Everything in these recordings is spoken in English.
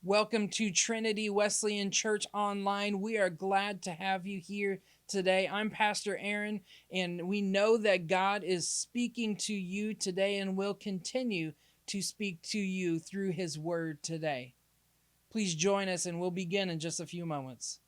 Welcome to Trinity Wesleyan Church Online. We are glad to have you here today. I'm Pastor Aaron, and we know that God is speaking to you today and will continue to speak to you through His Word today. Please join us, and we'll begin in just a few moments.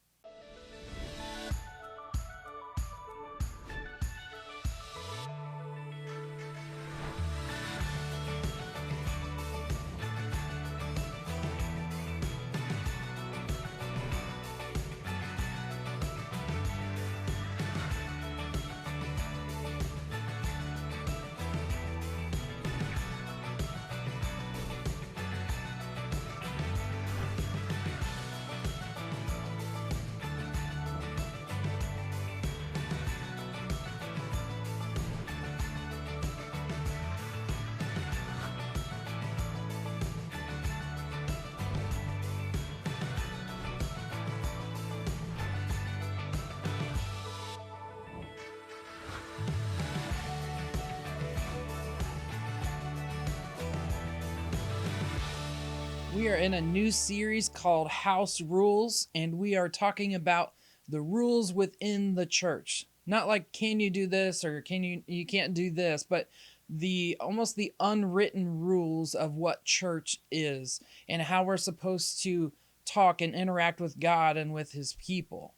We are in a new series called House Rules, and we are talking about the rules within the church. Not like can you do this or you can't do this, but the almost the unwritten rules of what church is and how we're supposed to talk and interact with God and with His people.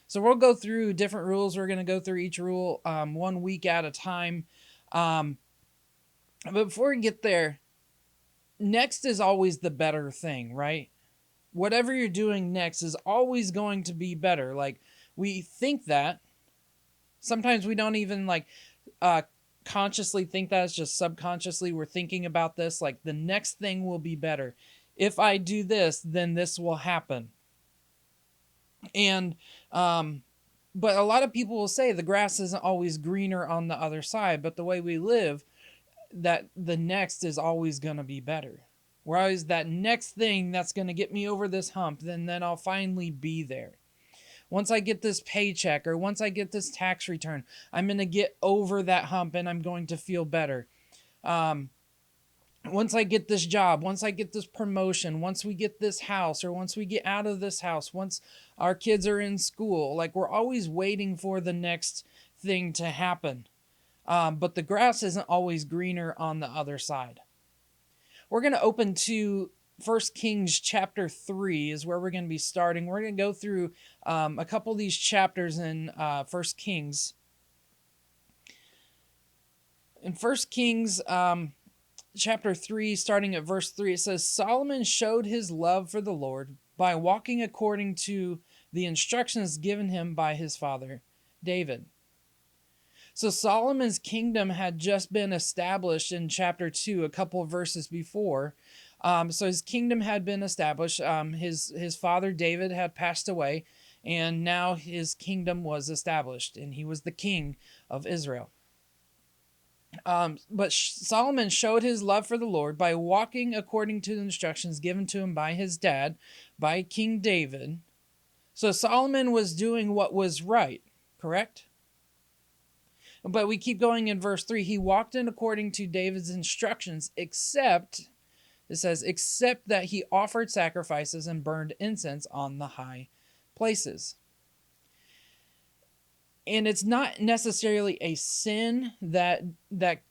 So we'll go through different rules. We're going to go through each rule 1 week at a time. But before we get there, next is always the better thing, right? Whatever you're doing next is always going to be better. Like, we think that. Sometimes we don't even consciously think that. It's just subconsciously we're thinking about this. Like, the next thing will be better. If I do this, then this will happen. And but a lot of people will say the grass isn't always greener on the other side, but the way we live, that the next is always going to be better. We're always that next thing that's going to get me over this hump, then I'll finally be there. Once I get this paycheck or once I get this tax return, I'm going to get over that hump and I'm going to feel better. Once I get this job, once I get this promotion, once we get this house, or once we get out of this house, once our kids are in school, like we're always waiting for the next thing to happen. But the grass isn't always greener on the other side. We're going to open to 1 Kings chapter 3 is where we're going to be starting. We're going to go through a couple of these chapters in 1 Kings. In 1 Kings chapter 3, starting at verse 3, it says, Solomon showed his love for the Lord by walking according to the instructions given him by his father, David. So Solomon's kingdom had just been established in chapter 2, a couple of verses before. So his kingdom had been established. His father David had passed away, and now his kingdom was established, and he was the king of Israel. But Solomon showed his love for the Lord by walking according to the instructions given to him by his dad, by King David. So Solomon was doing what was right, correct? But we keep going in verse 3. He walked in according to David's instructions, except that he offered sacrifices and burned incense on the high places. And it's not necessarily a sin that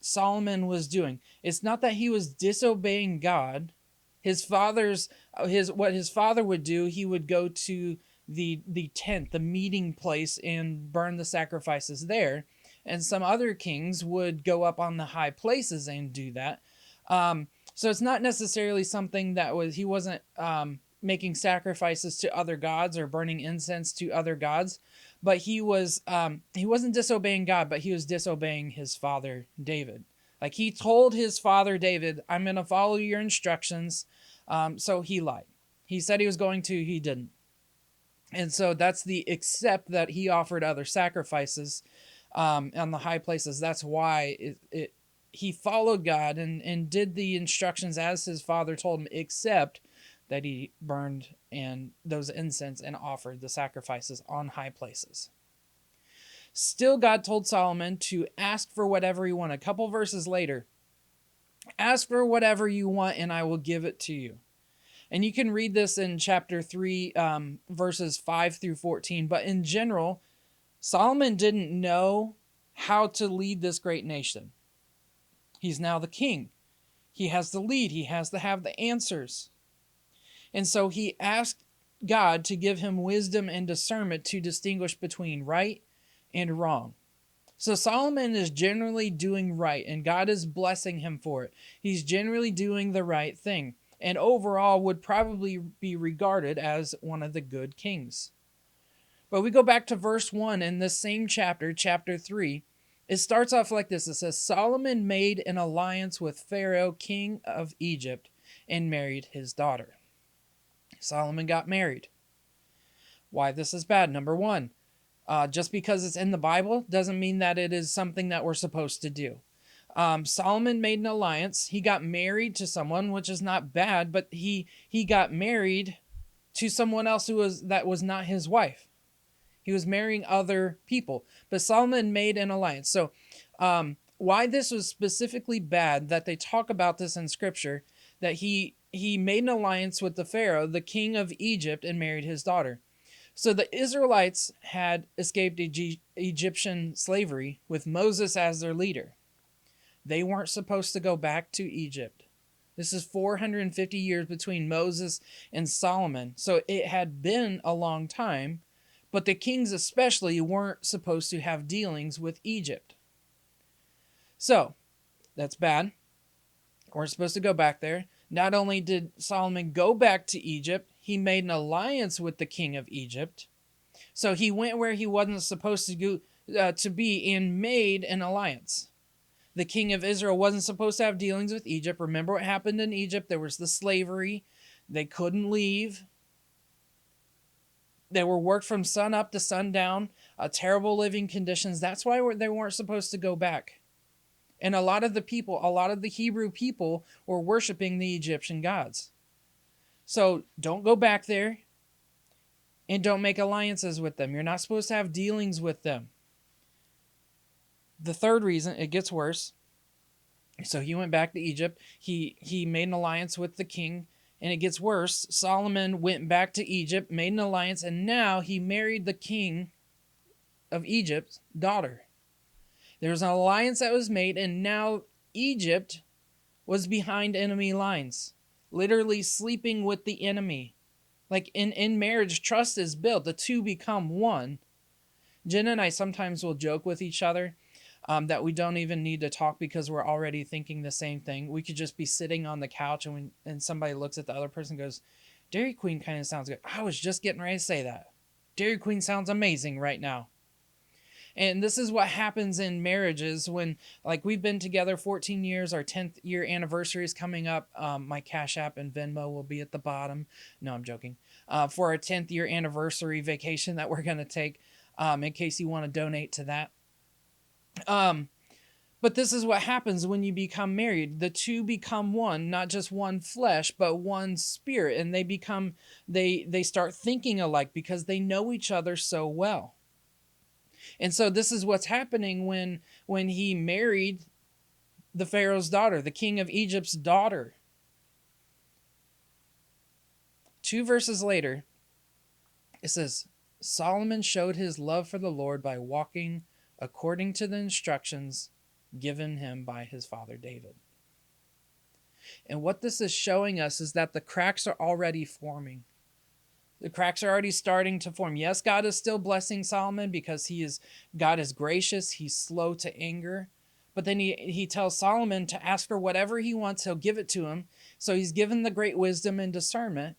Solomon was doing. It's not that he was disobeying God. What his father would do, he would go to the tent, the meeting place, and burn the sacrifices there. And some other kings would go up on the high places and do that. So it's not necessarily something he wasn't making sacrifices to other gods or burning incense to other gods, but he wasn't disobeying God, but he was disobeying his father David. Like, he told his father David, I'm going to follow your instructions. So he lied. He said he was going to, he didn't. And so that's the except that he offered other sacrifices on the high places. That's why he followed God and did the instructions as his father told him, except that he burned and those incense and offered the sacrifices on high places. Still, God told Solomon to ask for whatever he wanted. A couple verses later, ask for whatever you want and I will give it to you. And you can read this in chapter 3, verses 5 through 14. But in general, Solomon didn't know how to lead this great nation. He's now the king. He has the lead. He has to have the answers. And so he asked God to give him wisdom and discernment to distinguish between right and wrong. So Solomon is generally doing right, and God is blessing him for it. He's generally doing the right thing, and overall would probably be regarded as one of the good kings. But we go back to verse 1 in this same chapter, chapter 3. It starts off like this. It says, Solomon made an alliance with Pharaoh, king of Egypt, and married his daughter. Solomon got married. Why this is bad? Number one, just because it's in the Bible doesn't mean that it is something that we're supposed to do. Solomon made an alliance. He got married to someone, which is not bad, but he got married to someone else that was not his wife. He was marrying other people, but Solomon made an alliance. So why this was specifically bad, that they talk about this in Scripture, that he made an alliance with the Pharaoh, the king of Egypt, and married his daughter. So the Israelites had escaped Egyptian slavery with Moses as their leader. They weren't supposed to go back to Egypt. This is 450 years between Moses and Solomon. So it had been a long time, but the kings especially weren't supposed to have dealings with Egypt. So that's bad. We're supposed to go back there. Not only did Solomon go back to Egypt, he made an alliance with the king of Egypt. So he went where he wasn't supposed to go to be and made an alliance. The king of Israel wasn't supposed to have dealings with Egypt. Remember what happened in Egypt? There was the slavery. They couldn't leave. They were worked from sun up to sundown, terrible living conditions. That's why they weren't supposed to go back. And a lot of the Hebrew people were worshiping the Egyptian gods. So don't go back there and don't make alliances with them. You're not supposed to have dealings with them. The third reason, it gets worse. So he went back to Egypt. He made an alliance with the king, and it gets worse. Solomon went back to Egypt, made an alliance, and now he married the king of Egypt's daughter. There was an alliance that was made, and now Egypt was behind enemy lines, literally sleeping with the enemy. Like in marriage, trust is built. The two become one. Jen and I sometimes will joke with each other that we don't even need to talk because we're already thinking the same thing. We could just be sitting on the couch and somebody looks at the other person and goes, Dairy Queen kind of sounds good. I was just getting ready to say that. Dairy Queen sounds amazing right now. And this is what happens in marriages when, like, we've been together 14 years. Our 10th year anniversary is coming up. My Cash App and Venmo will be at the bottom. No, I'm joking. For our 10th year anniversary vacation that we're going to take, in case you want to donate to that. But this is what happens when you become married. The two become one, not just one flesh, but one spirit. And they start thinking alike because they know each other so well. And so this is what's happening when he married the Pharaoh's daughter, the king of Egypt's daughter. 2 verses later, it says, Solomon showed his love for the Lord by walking according to the instructions given him by his father David. And what this is showing us is that the cracks are already forming. The cracks are already starting to form. Yes, God is still blessing Solomon because God is gracious. He's slow to anger. But then he tells Solomon to ask for whatever he wants. He'll give it to him. So he's given the great wisdom and discernment.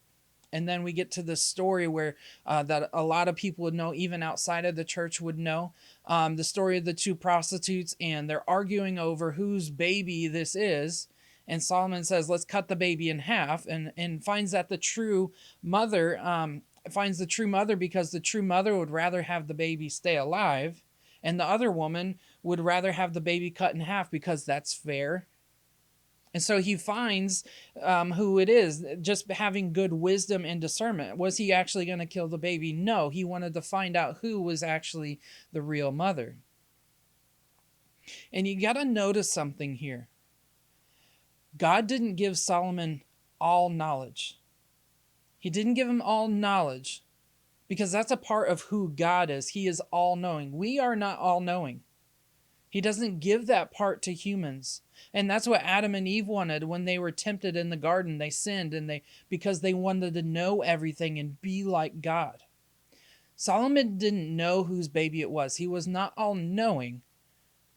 And then we get to this story where that a lot of people would know, even outside of the church would know. The story of the two prostitutes, and they're arguing over whose baby this is. And Solomon says, let's cut the baby in half, and finds that the true mother finds the true mother because the true mother would rather have the baby stay alive, and the other woman would rather have the baby cut in half because that's fair. And so he finds who it is, just having good wisdom and discernment. Was he actually going to kill the baby? No, he wanted to find out who was actually the real mother. And you got to notice something here. God didn't give Solomon all knowledge. He didn't give him all knowledge, because that's a part of who God is. He is all-knowing. We are not all-knowing. He doesn't give that part to humans. And that's what Adam and Eve wanted when they were tempted in the garden. They sinned because they wanted to know everything and be like God. Solomon didn't know whose baby it was. He was not all-knowing,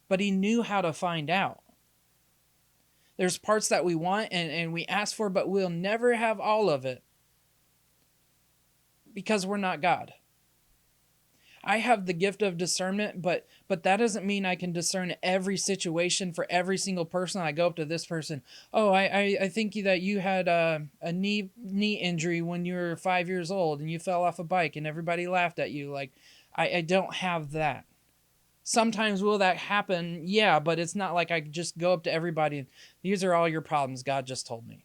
but he knew how to find out. There's parts that we want and we ask for, but we'll never have all of it because we're not God. I have the gift of discernment, but that doesn't mean I can discern every situation for every single person. I go up to this person. Oh, I think that you had a knee injury when you were 5 years old and you fell off a bike and everybody laughed at you. Like, I don't have that. Sometimes will that happen? Yeah, but it's not like I just go up to everybody and these are all your problems. God just told me.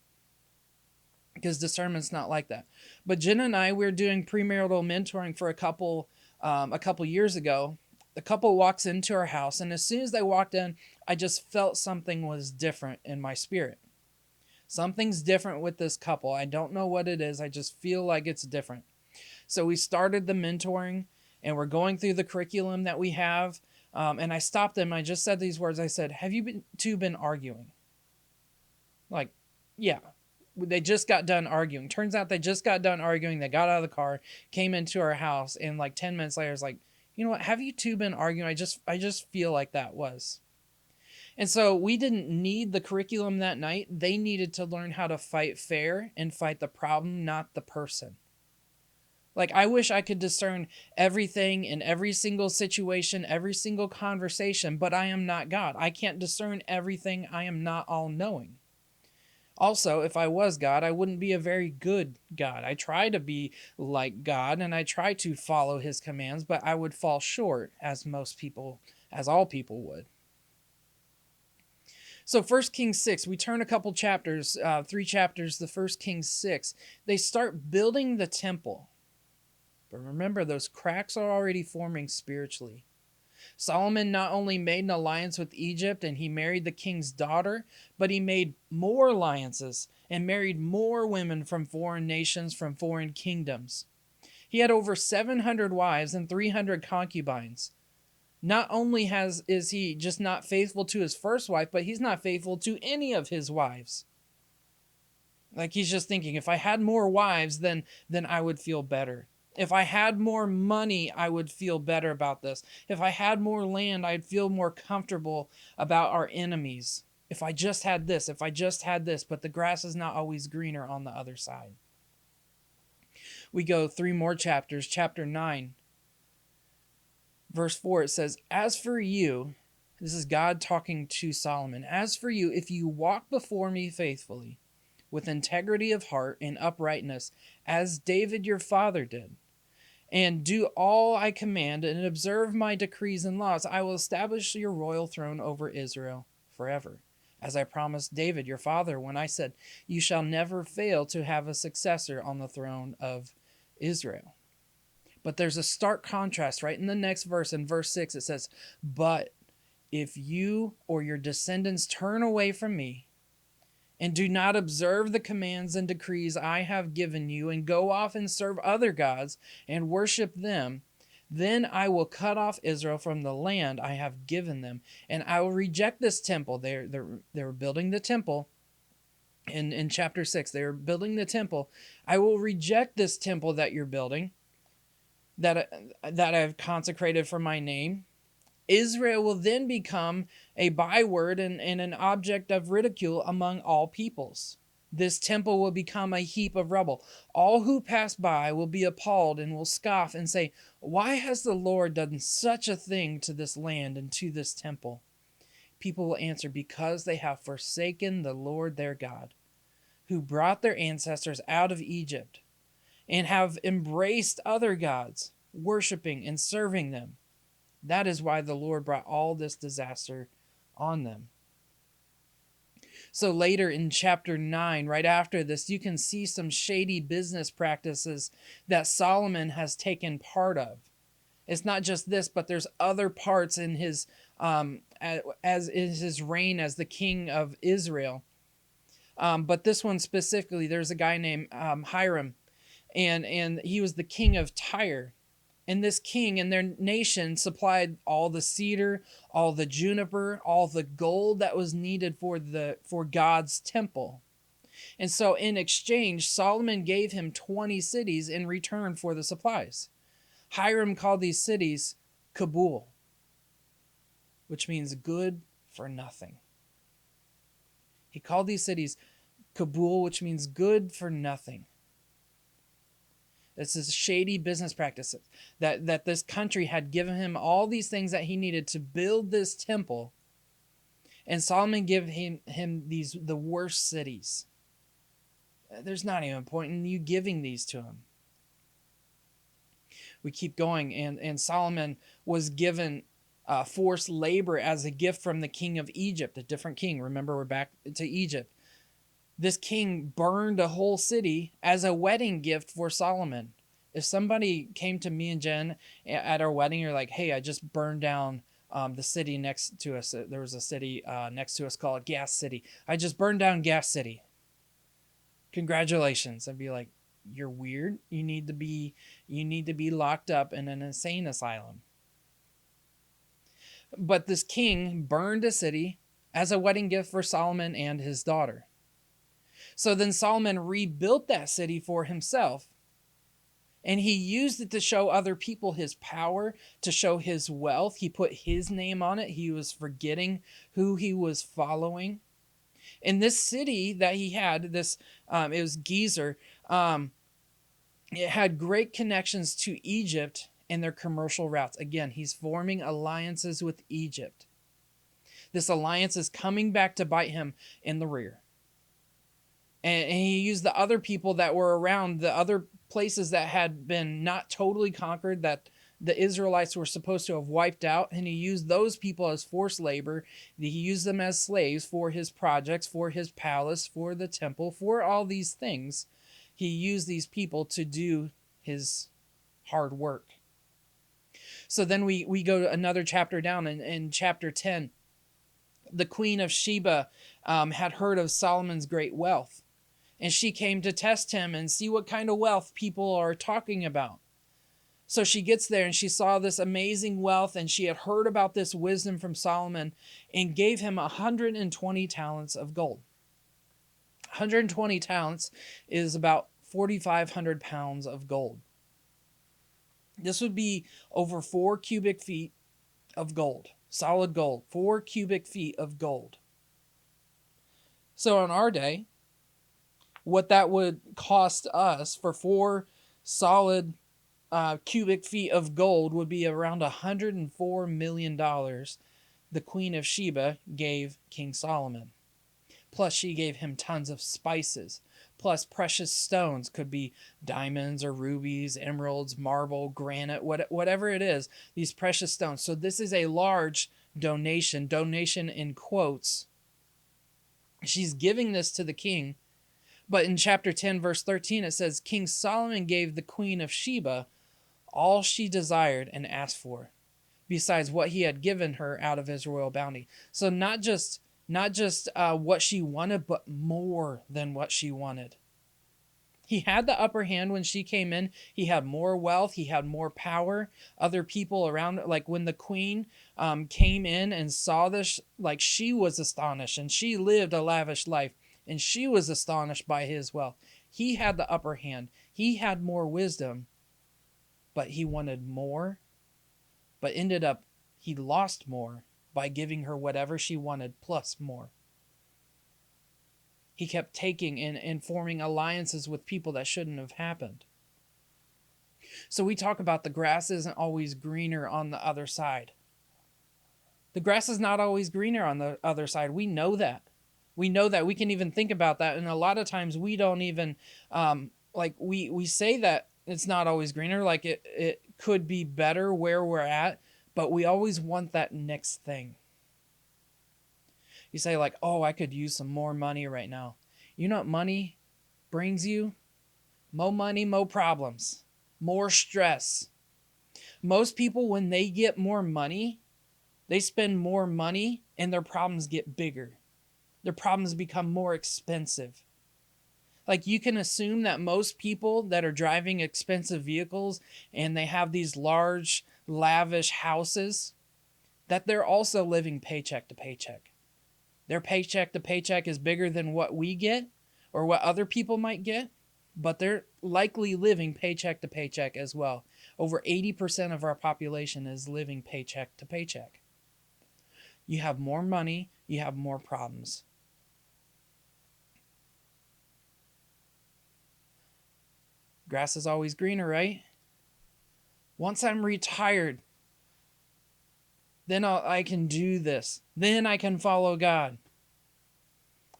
Because discernment's not like that. But Jen and I, we're doing premarital mentoring for a couple years ago. The couple walks into our house, and as soon as they walked in, I just felt something was different in my spirit. Something's different with this couple. I don't know what it is. I just feel like it's different. So we started the mentoring, and we're going through the curriculum that we have. And I stopped them. I just said these words. I said, "Have you two been arguing?" Like, yeah. They just got done arguing. Turns out they just got done arguing. They got out of the car, came into our house, and like 10 minutes later, it's like, you know what? Have you two been arguing? I just feel like that was. And so we didn't need the curriculum that night. They needed to learn how to fight fair and fight the problem, not the person. Like, I wish I could discern everything in every single situation, every single conversation, but I am not God. I can't discern everything. I am not all-knowing. Also, if I was God, I wouldn't be a very good God. I try to be like God and I try to follow his commands, but I would fall short as all people would. So 1 Kings 6, we turn a couple chapters, 3 chapters, the 1 Kings 6. They start building the temple. But remember, those cracks are already forming spiritually. Solomon not only made an alliance with Egypt and he married the king's daughter, but he made more alliances and married more women from foreign nations, from foreign kingdoms. He had over 700 wives and 300 concubines. Not only is he just not faithful to his first wife, but he's not faithful to any of his wives. Like, he's just thinking, if I had more wives, then I would feel better. If I had more money, I would feel better about this. If I had more land, I'd feel more comfortable about our enemies. If I just had this, but the grass is not always greener on the other side. We go 3 more chapters. Chapter 9, verse 4, it says, "As for you," this is God talking to Solomon, "as for you, if you walk before me faithfully, with integrity of heart and uprightness, as David your father did, and do all I command and observe my decrees and laws, I will establish your royal throne over Israel forever, as I promised David your father when I said, you shall never fail to have a successor on the throne of Israel." But there's a stark contrast right in the next verse. In verse 6, it says, "But if you or your descendants turn away from me and do not observe the commands and decrees I have given you and go off and serve other gods and worship them, then I will cut off Israel from the land I have given them, and I will reject this temple." They were building the temple. In chapter 6, they were building the temple. "I will reject this temple that you're building, that I've consecrated for my name. Israel will then become a byword and an object of ridicule among all peoples. This temple will become a heap of rubble. All who pass by will be appalled and will scoff and say, why has the Lord done such a thing to this land and to this temple?" People will answer, because they have forsaken the Lord their God, who brought their ancestors out of Egypt, and have embraced other gods, worshiping and serving them. That is why the Lord brought all this disaster on them. So later in chapter 9, right after this, you can see some shady business practices that Solomon has taken part of. It's not just this, but there's other parts in his, as is his reign as the king of Israel. But this one specifically, there's a guy named Hiram. and he was the king of Tyre. And this king and their nation supplied all the cedar, all the juniper, all the gold that was needed for God's temple. And so in exchange, Solomon gave him 20 cities in return for the supplies. Hiram called these cities Kabul, which means good for nothing. He called these cities Kabul, which means good for nothing. This is shady business practices that this country had given him all these things that he needed to build this temple. And Solomon gave him the worst cities. There's not even a point in you giving these to him. We keep going, and Solomon was given forced labor as a gift from the king of Egypt, a different king. Remember, we're back to Egypt. This king burned a whole city as a wedding gift for Solomon. If somebody came to me and Jen at our wedding, you're like, hey, I just burned down the city next to us. There was a city next to us called Gas City. I just burned down Gas City. Congratulations. I'd be like, you're weird. You need to be locked up in an insane asylum. But this king burned a city as a wedding gift for Solomon and his daughter. So then Solomon rebuilt that city for himself, and he used it to show other people his power, to show his wealth. He put his name on it. He was forgetting who he was following. In this city that he had, it was Gezer, it had great connections to Egypt and their commercial routes. Again, he's forming alliances with Egypt. This alliance is coming back to bite him in the rear. And he used the other people that were around, the other places that had been not totally conquered, that the Israelites were supposed to have wiped out, and he used those people as forced labor. He used them as slaves for his projects, for his palace, for the temple, for all these things. He used these people to do his hard work. So then we go to another chapter down, in chapter 10. The queen of Sheba had heard of Solomon's great wealth, and she came to test him and see what kind of wealth people are talking about. So she gets there and she saw this amazing wealth, and she had heard about this wisdom from Solomon, and gave him 120 talents of gold. 120 talents is about 4,500 pounds of gold. This would be over 4 cubic feet of gold, solid gold, 4 cubic feet of gold. So on our day, what that would cost us for 4 solid cubic feet of gold would be around $104 million the Queen of Sheba gave King Solomon. Plus, she gave him tons of spices. Plus, precious stones, could be diamonds or rubies, emeralds, marble, granite, whatever it is, these precious stones. So this is a large donation in quotes. She's giving this to the king. But in chapter 10, verse 13, it says, King Solomon gave the Queen of Sheba all she desired and asked for, besides what he had given her out of his royal bounty. So not just what she wanted, but more than what she wanted. He had the upper hand when she came in. He had more wealth. He had more power. Other people around, like when the queen came in and saw this, like she was astonished, and she lived a lavish life, and she was astonished by his wealth. He had the upper hand. He had more wisdom, but he wanted more, but ended up, he lost more by giving her whatever she wanted plus more. He kept taking and forming alliances with people that shouldn't have happened. So we talk about the grass isn't always greener on the other side. The grass is not always greener on the other side. We know that. We know that. We can even think about that. And a lot of times we don't even, we say that it's not always greener, like it could be better where we're at, but we always want that next thing. You say like, oh, I could use some more money right now. You know what money brings you? More money, more problems, more stress. Most people, when they get more money, they spend more money and their problems get bigger. Their problems become more expensive. Like, you can assume that most people that are driving expensive vehicles and they have these large, lavish houses, that they're also living paycheck to paycheck. Their paycheck to paycheck is bigger than what we get or what other people might get, but they're likely living paycheck to paycheck as well. Over 80% of our population is living paycheck to paycheck. You have more money, you have more problems. Grass is always greener, right? Once I'm retired, then I can do this. Then I can follow God.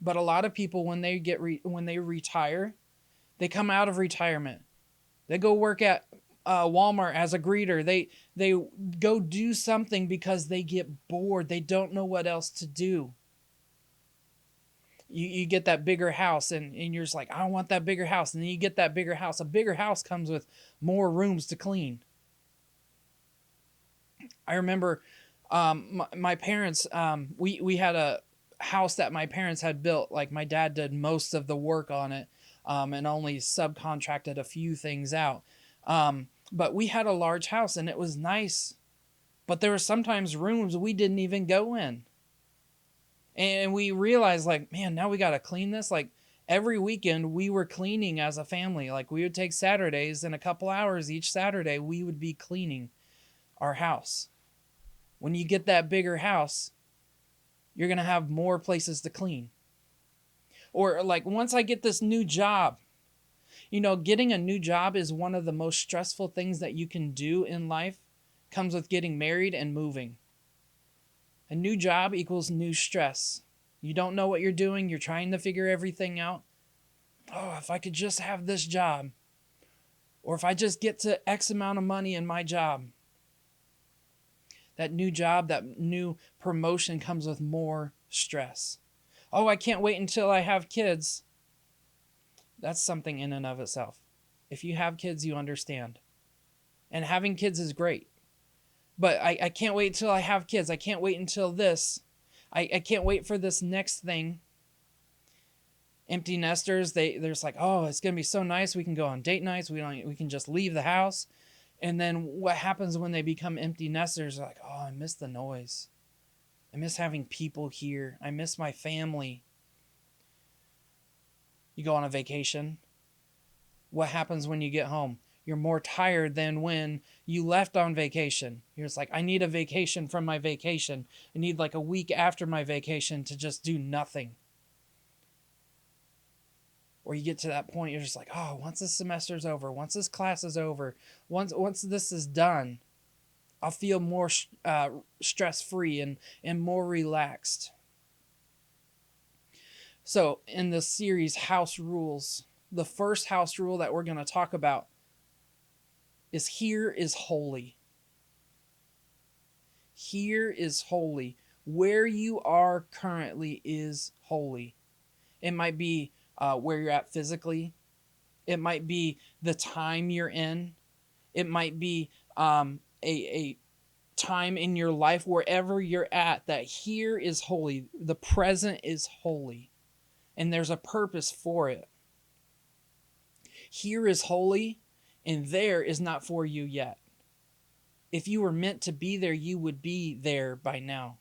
But a lot of people, when they retire, they come out of retirement. They go work at Walmart as a greeter. They go do something because they get bored. They don't know what else to do. You get that bigger house and you're just like, I want that bigger house. And then you get that bigger house. A bigger house comes with more rooms to clean. I remember my parents, we had a house that my parents had built. Like, my dad did most of the work on it and only subcontracted a few things out. But we had a large house and it was nice. But there were sometimes rooms we didn't even go in. And we realized, like, man, now we got to clean this. Like, every weekend we were cleaning as a family. Like, we would take Saturdays and a couple hours each Saturday, we would be cleaning our house. When you get that bigger house, you're going to have more places to clean. Or like, once I get this new job, getting a new job is one of the most stressful things that you can do in life. Comes with getting married and moving. A new job equals new stress. You don't know what you're doing. You're trying to figure everything out. Oh, if I could just have this job. Or if I just get to X amount of money in my job. That new job, that new promotion comes with more stress. Oh, I can't wait until I have kids. That's something in and of itself. If you have kids, you understand. And having kids is great. But I can't wait until I have kids. I can't wait until this. I can't wait for this next thing. Empty nesters, they're just like, oh, it's going to be so nice. We can go on date nights. We can just leave the house. And then what happens when they become empty nesters? They're like, oh, I miss the noise. I miss having people here. I miss my family. You go on a vacation. What happens when you get home? You're more tired than when you left on vacation. You're just like, I need a vacation from my vacation. I need like a week after my vacation to just do nothing. Or you get to that point, you're just like, oh, once this semester's over, once this class is over, once this is done, I'll feel more stress-free and more relaxed. So in this series, House Rules, the first house rule that we're going to talk about is here is holy. Here is holy. Where you are currently is holy. It might be where you're at physically. It might be the time you're in. It might be a time in your life, wherever you're at, that here is holy. The present is holy. And there's a purpose for it. Here is holy, and there is not for you yet. If you were meant to be there, you would be there by now.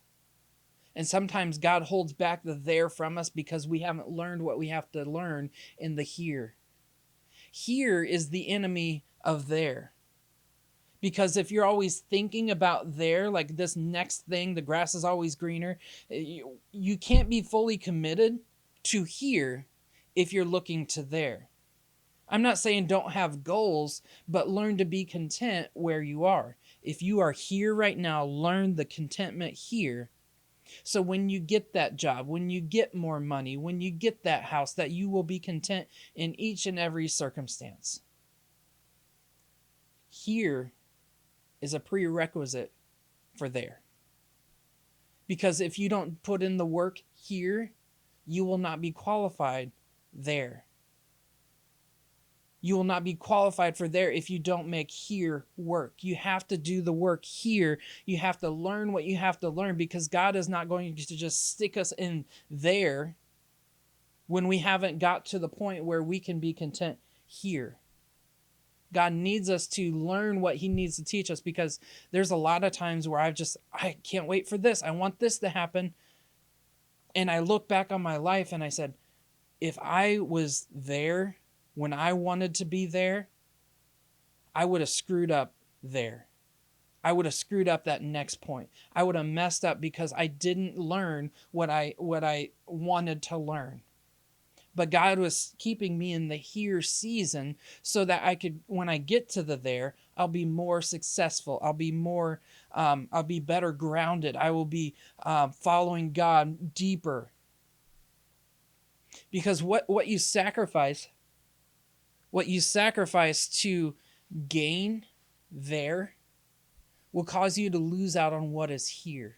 And sometimes God holds back the there from us because we haven't learned what we have to learn in the here. Here is the enemy of there. Because if you're always thinking about there, like this next thing, the grass is always greener, you can't be fully committed to here if you're looking to there. I'm not saying don't have goals, but learn to be content where you are. If you are here right now, learn the contentment here. So when you get that job, when you get more money, when you get that house, that you will be content in each and every circumstance. Here is a prerequisite for there. Because if you don't put in the work here, you will not be qualified there. You will not be qualified for there if you don't make here work. You have to do the work here. You have to learn what you have to learn, because God is not going to just stick us in there when we haven't got to the point where we can be content here. God needs us to learn what he needs to teach us, because there's a lot of times where I can't wait for this. I want this to happen. And I look back on my life and I said, if I was there when I wanted to be there, I would have screwed up there. I would have screwed up that next point. I would have messed up because I didn't learn what I wanted to learn. But God was keeping me in the here season so that I could, when I get to the there, I'll be more successful. I'll be better grounded. I will be following God deeper. Because what you sacrifice to gain there will cause you to lose out on what is here.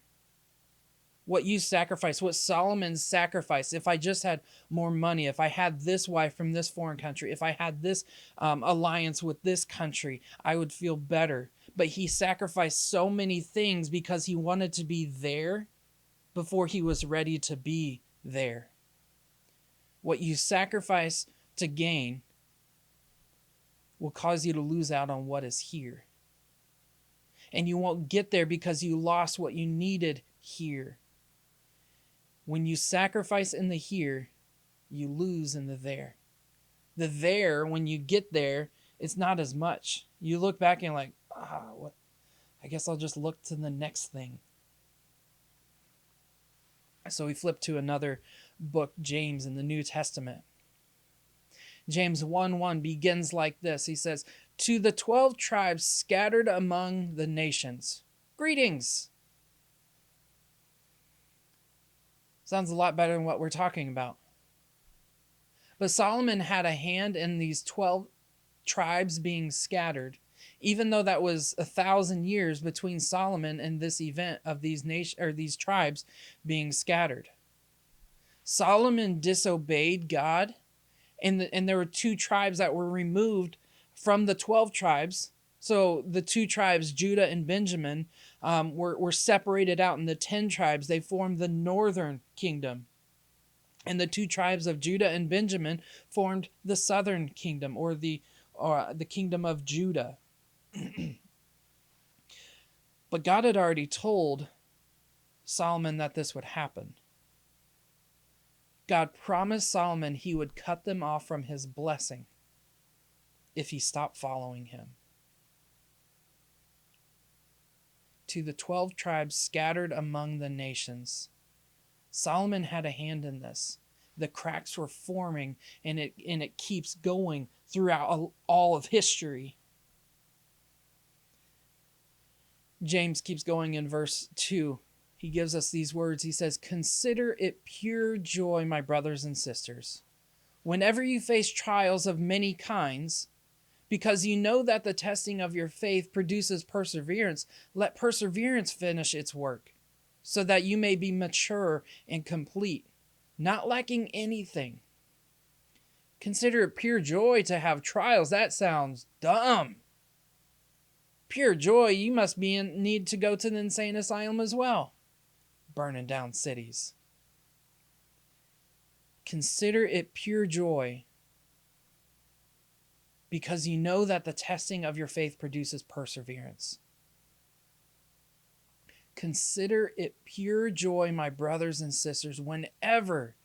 What you sacrifice, what Solomon sacrificed. If I just had more money, if I had this wife from this foreign country, if I had this alliance with this country, I would feel better. But he sacrificed so many things because he wanted to be there before he was ready to be there. What you sacrifice to gain will cause you to lose out on what is here. And you won't get there because you lost what you needed here. When you sacrifice in the here, you lose in the there. The there, when you get there, it's not as much. You look back and you're like, what? I guess I'll just look to the next thing. So we flip to another book, James, in the New Testament. James 1:1 begins like this. He says, "To the 12 tribes scattered among the nations, greetings." Sounds a lot better than what we're talking about. But Solomon had a hand in these 12 tribes being scattered, even though that was 1,000 years between Solomon and this event of these tribes being scattered. Solomon disobeyed God, and there were 2 tribes that were removed from the 12 tribes. So the 2 tribes, Judah and Benjamin, were separated out, and the 10 tribes, they formed the northern kingdom. And the 2 tribes of Judah and Benjamin formed the southern kingdom, or the kingdom of Judah. But God had already told Solomon that this would happen. God promised Solomon he would cut them off from his blessing if he stopped following him. To the 12 tribes scattered among the nations, Solomon had a hand in this. The cracks were forming, and it keeps going throughout all of history. James keeps going in verse 2. He gives us these words. He says, "Consider it pure joy, my brothers and sisters, whenever you face trials of many kinds, because you know that the testing of your faith produces perseverance. Let perseverance finish its work, so that you may be mature and complete, not lacking anything." Consider it pure joy to have trials. That sounds dumb. Pure joy, you must need to go to the insane asylum as well. Burning down cities. Consider it pure joy, because you know that the testing of your faith produces perseverance. Consider it pure joy, my brothers and sisters, whenever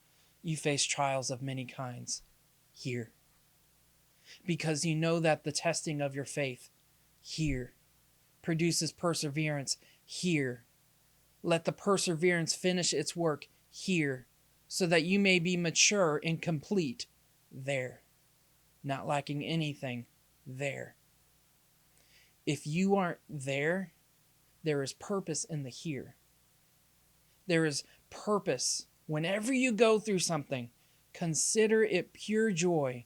you face trials of many kinds here, because you know that the testing of your faith here produces perseverance here. Let the perseverance finish its work here, so that you may be mature and complete there, not lacking anything there. If you aren't there, there is purpose in the here. There is purpose. Whenever you go through something, consider it pure joy,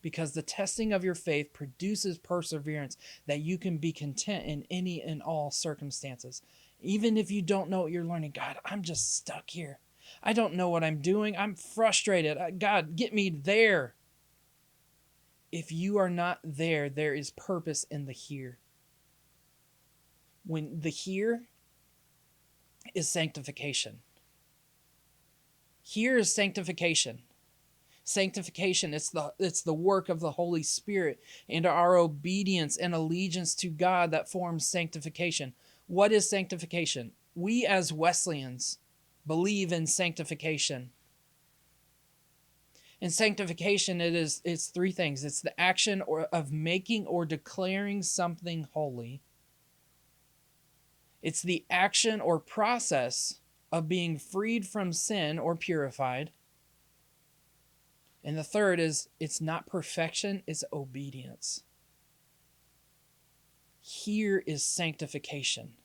because the testing of your faith produces perseverance, that you can be content in any and all circumstances. Even if you don't know what you're learning, God, I'm just stuck here. I don't know what I'm doing. I'm frustrated. God, get me there. If you are not there, there is purpose in the here. When the here is sanctification. Here is sanctification. Sanctification, it's the work of the Holy Spirit and our obedience and allegiance to God that forms sanctification. What is sanctification? We as Wesleyans believe in sanctification. In sanctification, it's three things. It's the action of making or declaring something holy. It's the action or process of being freed from sin or purified. And the third is, it's not perfection, it's obedience. Here is sanctification.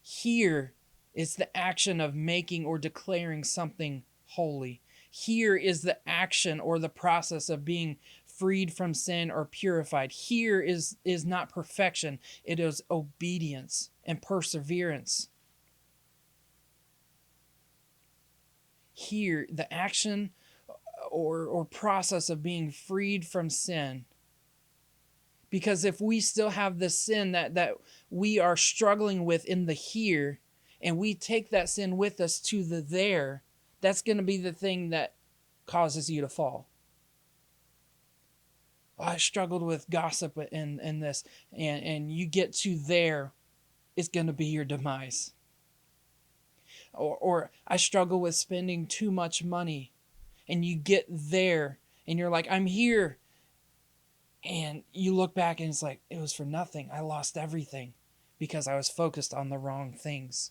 Here is the action of making or declaring something holy. Here is the action or the process of being freed from sin or purified. Here is not perfection, it is obedience and perseverance. Here, the action or process of being freed from sin. Because if we still have the sin that we are struggling with in the here, and we take that sin with us to the there, that's going to be the thing that causes you to fall. Oh, I struggled with gossip and this, and you get to there, it's going to be your demise. Or I struggle with spending too much money, and you get there and you're like, I'm here. And you look back and it's like, it was for nothing. I lost everything because I was focused on the wrong things.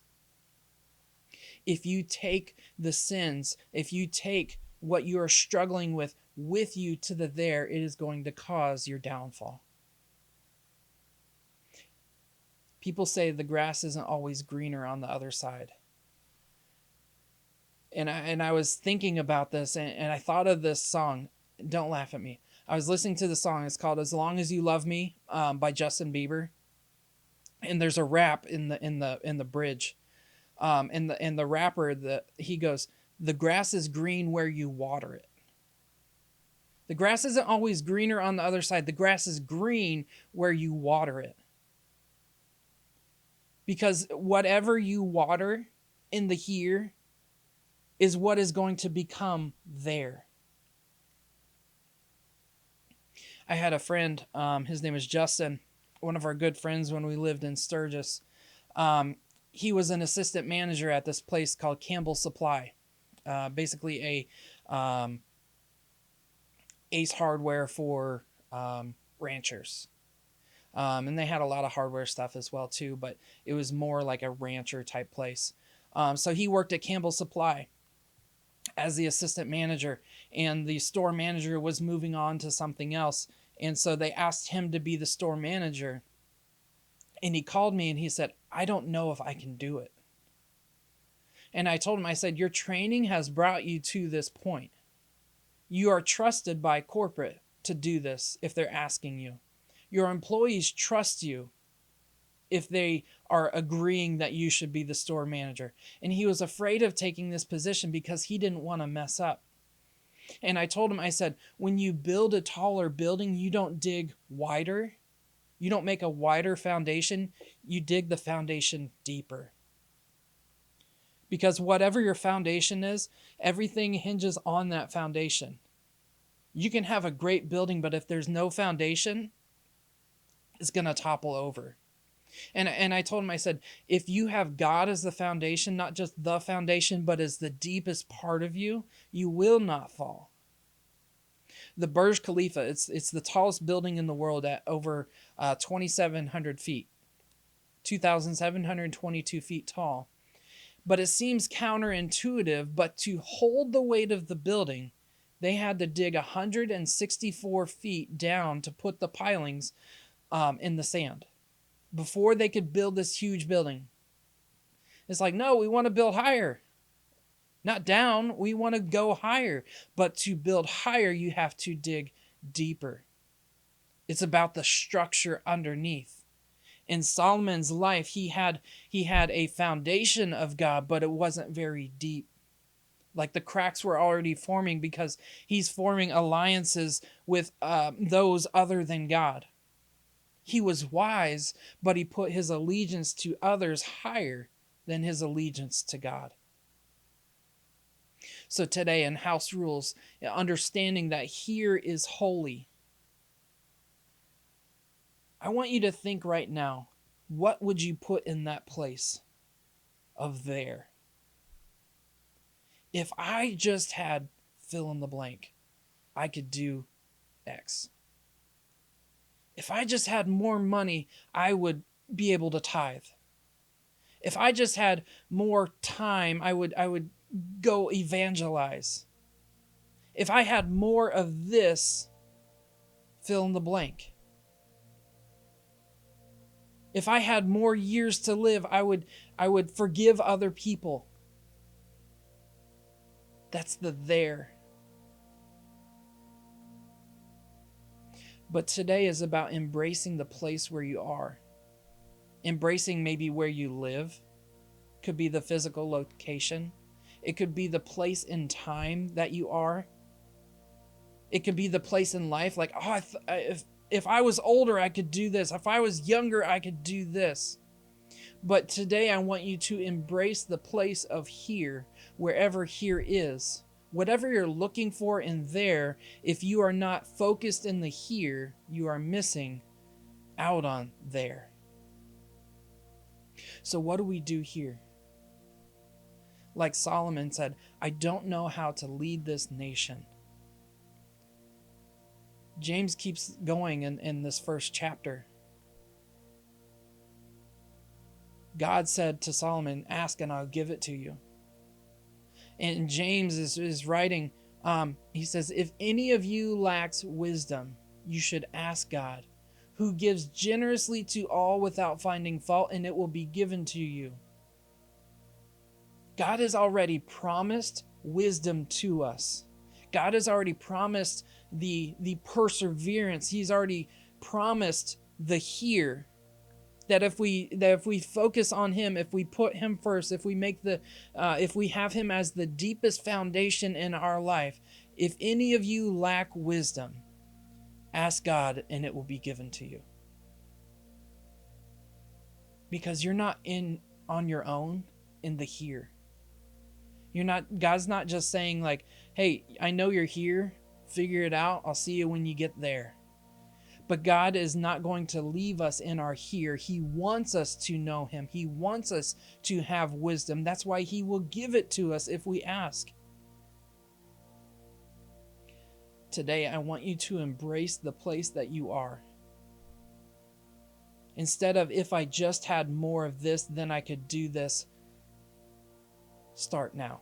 If you take the sins, if you take what you are struggling with you to the there, it is going to cause your downfall. People say the grass isn't always greener on the other side. And I was thinking about this, and I thought of this song. Don't laugh at me. I was listening to the song. It's called "As Long as You Love Me" by Justin Bieber, and there's a rap in the bridge, and the rapper he goes, "The grass is green where you water it." The grass isn't always greener on the other side. The grass is green where you water it, because whatever you water in the here is what is going to become there. I had a friend, his name is Justin, one of our good friends when we lived in Sturgis. He was an assistant manager at this place called Campbell Supply, basically a Ace Hardware for ranchers. And they had a lot of hardware stuff as well too, but it was more like a rancher type place. So he worked at Campbell Supply as the assistant manager, and the store manager was moving on to something else. And so they asked him to be the store manager. And he called me and he said, I don't know if I can do it. And I told him, I said, your training has brought you to this point. You are trusted by corporate to do this if they're asking you. Your employees trust you if they are agreeing that you should be the store manager. And he was afraid of taking this position because he didn't want to mess up. And I told him, I said, when you build a taller building, you don't dig wider. You don't make a wider foundation. You dig the foundation deeper. Because whatever your foundation is, everything hinges on that foundation. You can have a great building, but if there's no foundation, it's going to topple over. And I told him, I said, if you have God as the foundation, not just the foundation, but as the deepest part of you, you will not fall. The Burj Khalifa, it's the tallest building in the world at over 2,700 feet, 2,722 feet tall. But it seems counterintuitive, but to hold the weight of the building, they had to dig 164 feet down to put the pilings in the sand before they could build this huge building. It's like, no, we want to build higher. Not down, we want to go higher. But to build higher, you have to dig deeper. It's about the structure underneath. In Solomon's life, he had a foundation of God, but it wasn't very deep. Like the cracks were already forming because he's forming alliances with those other than God. He was wise, but he put his allegiance to others higher than his allegiance to God. So today in house rules, understanding that here is holy, I want you to think right now, what would you put in that place of there? If I just had fill in the blank, I could do X. If I just had more money, I would be able to tithe. If I just had more time, I would go evangelize. If I had more of this, fill in the blank. If I had more years to live, I would forgive other people. That's the there. But today is about embracing the place where you are. Embracing maybe where you live. Could be the physical location. It could be the place in time that you are. It could be the place in life, like, oh, if I was older, I could do this. If I was younger, I could do this. But today I want you to embrace the place of here, wherever here is. Whatever you're looking for in there, if you are not focused in the here, you are missing out on there. So what do we do here? Like Solomon said, I don't know how to lead this nation. James keeps going in this first chapter. God said to Solomon, ask and I'll give it to you. And James is writing, he says, if any of you lacks wisdom, you should ask God, who gives generously to all without finding fault, and it will be given to you. God has already promised wisdom to us. God has already promised the perseverance. He's already promised the here. That if we focus on Him, if we put Him first, if we have Him as the deepest foundation in our life, if any of you lack wisdom, ask God and it will be given to you. Because you're not on your own in the here. God's not just saying like, hey, I know you're here, figure it out, I'll see you when you get there. But God is not going to leave us in our here. He wants us to know Him. He wants us to have wisdom. That's why He will give it to us if we ask. Today, I want you to embrace the place that you are. Instead of, if I just had more of this, then I could do this. Start now.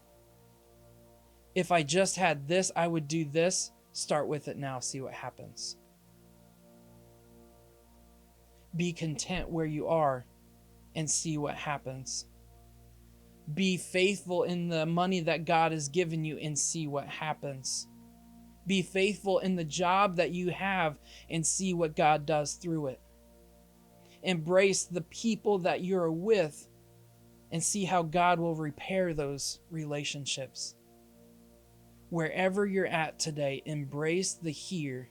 If I just had this, I would do this. Start with it now. See what happens. Be content where you are and see what happens. Be faithful in the money that God has given you and see what happens. Be faithful in the job that you have and see what God does through it. Embrace the people that you're with and see how God will repair those relationships. Wherever you're at today, embrace the here